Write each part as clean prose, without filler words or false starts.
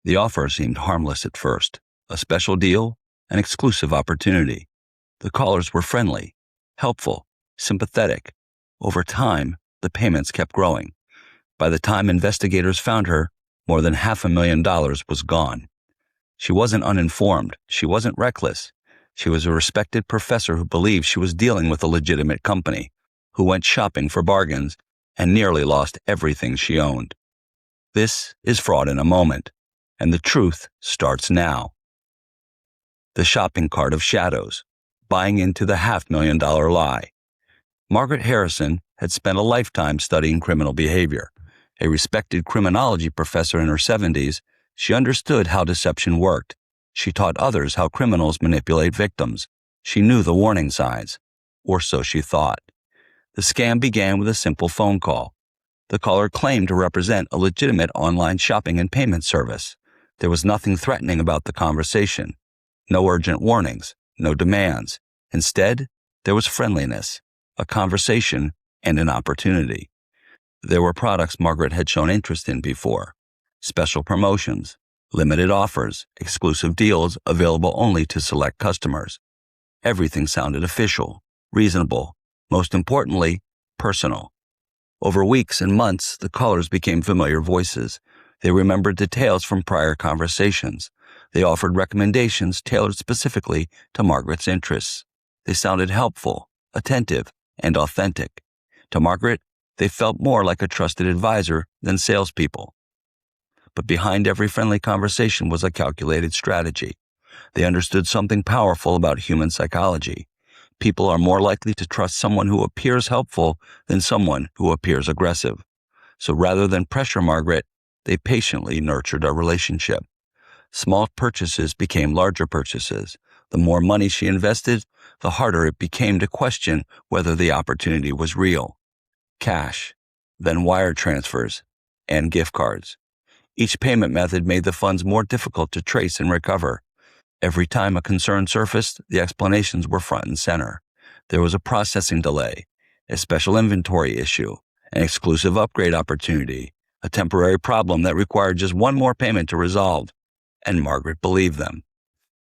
The offer seemed harmless at first, a special deal, an exclusive opportunity. The callers were friendly, helpful, sympathetic. Over time, the payments kept growing. By the time investigators found her, more than $500,000 was gone. She wasn't uninformed. She wasn't reckless. She was a respected professor who believed she was dealing with a legitimate company, who went shopping for bargains and nearly lost everything she owned. This is Fraud in a Moment, and the truth starts now. The shopping cart of shadows, buying into the $500,000 lie. Margaret Harrison had spent a lifetime studying criminal behavior. A respected criminology professor in her 70s, she understood how deception worked. She taught others how criminals manipulate victims. She knew the warning signs, or so she thought. The scam began with a simple phone call. The caller claimed to represent a legitimate online shopping and payment service. There was nothing threatening about the conversation. No urgent warnings, no demands. Instead, there was friendliness, a conversation, and an opportunity. There were products Margaret had shown interest in before. Special promotions, limited offers, exclusive deals available only to select customers. Everything sounded official, reasonable, most importantly, personal. Over weeks and months, the callers became familiar voices. They remembered details from prior conversations. They offered recommendations tailored specifically to Margaret's interests. They sounded helpful, attentive, and authentic. To Margaret, they felt more like a trusted advisor than salespeople. But behind every friendly conversation was a calculated strategy. They understood something powerful about human psychology. People are more likely to trust someone who appears helpful than someone who appears aggressive. So rather than pressure Margaret, they patiently nurtured a relationship. Small purchases became larger purchases. The more money she invested, the harder it became to question whether the opportunity was real. Cash, then wire transfers, and gift cards. Each payment method made the funds more difficult to trace and recover. Every time a concern surfaced, the explanations were front and center. There was a processing delay, a special inventory issue, an exclusive upgrade opportunity, a temporary problem that required just one more payment to resolve. And Margaret believed them.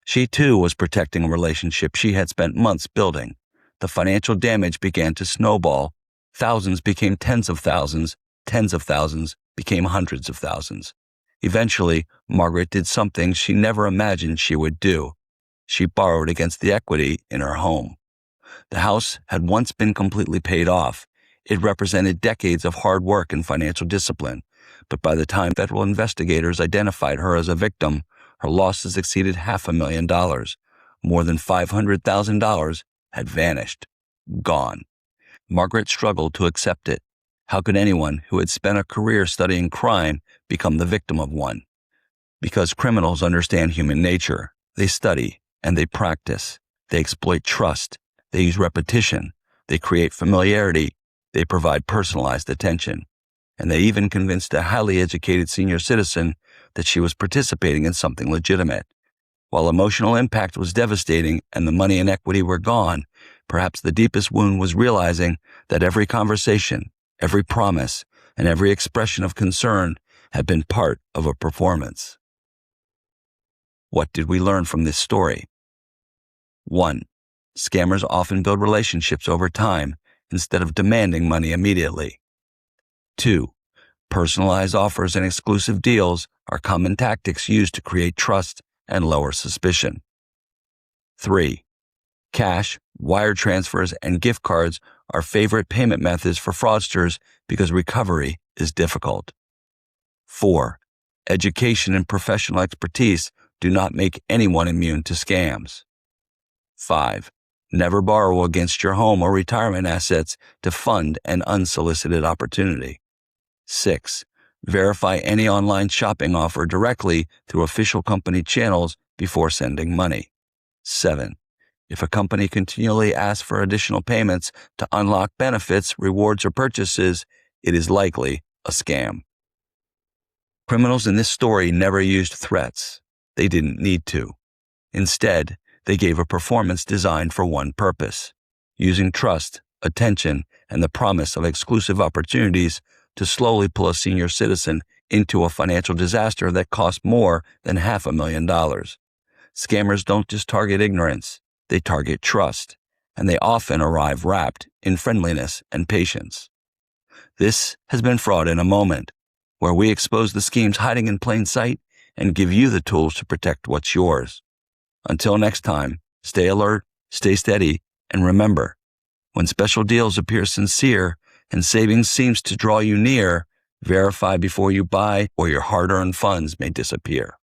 She too was protecting a relationship she had spent months building. The financial damage began to snowball. Thousands became tens of thousands became hundreds of thousands. Eventually, Margaret did something she never imagined she would do. She borrowed against the equity in her home. The house had once been completely paid off. It represented decades of hard work and financial discipline. But by the time federal investigators identified her as a victim, her losses exceeded $500,000. More than $500,000 had vanished, gone. Margaret struggled to accept it. How could anyone who had spent a career studying crime become the victim of one? Because criminals understand human nature. They study and they practice. They exploit trust. They use repetition. They create familiarity. They provide personalized attention. And they even convinced a highly educated senior citizen that she was participating in something legitimate. While emotional impact was devastating and the money and equity were gone, perhaps the deepest wound was realizing that every conversation, every promise, and every expression of concern had been part of a performance. What did we learn from this story? 1. Scammers often build relationships over time instead of demanding money immediately. 2. Personalized offers and exclusive deals are common tactics used to create trust and lower suspicion. 3. Cash, wire transfers, and gift cards are favorite payment methods for fraudsters because recovery is difficult. 4. Education and professional expertise do not make anyone immune to scams. 5. Never borrow against your home or retirement assets to fund an unsolicited opportunity. 6. Verify any online shopping offer directly through official company channels before sending money. 7. If a company continually asks for additional payments to unlock benefits, rewards, or purchases, it is likely a scam. Criminals in this story never used threats. They didn't need to. Instead, they gave a performance designed for one purpose: using trust, attention, and the promise of exclusive opportunities to slowly pull a senior citizen into a financial disaster that cost more than $500,000. Scammers don't just target ignorance, they target trust, and they often arrive wrapped in friendliness and patience. This has been Fraud in a Moment, where we expose the schemes hiding in plain sight and give you the tools to protect what's yours. Until next time, stay alert, stay steady, and remember, when special deals appear sincere and savings seems to draw you near, verify before you buy or your hard-earned funds may disappear.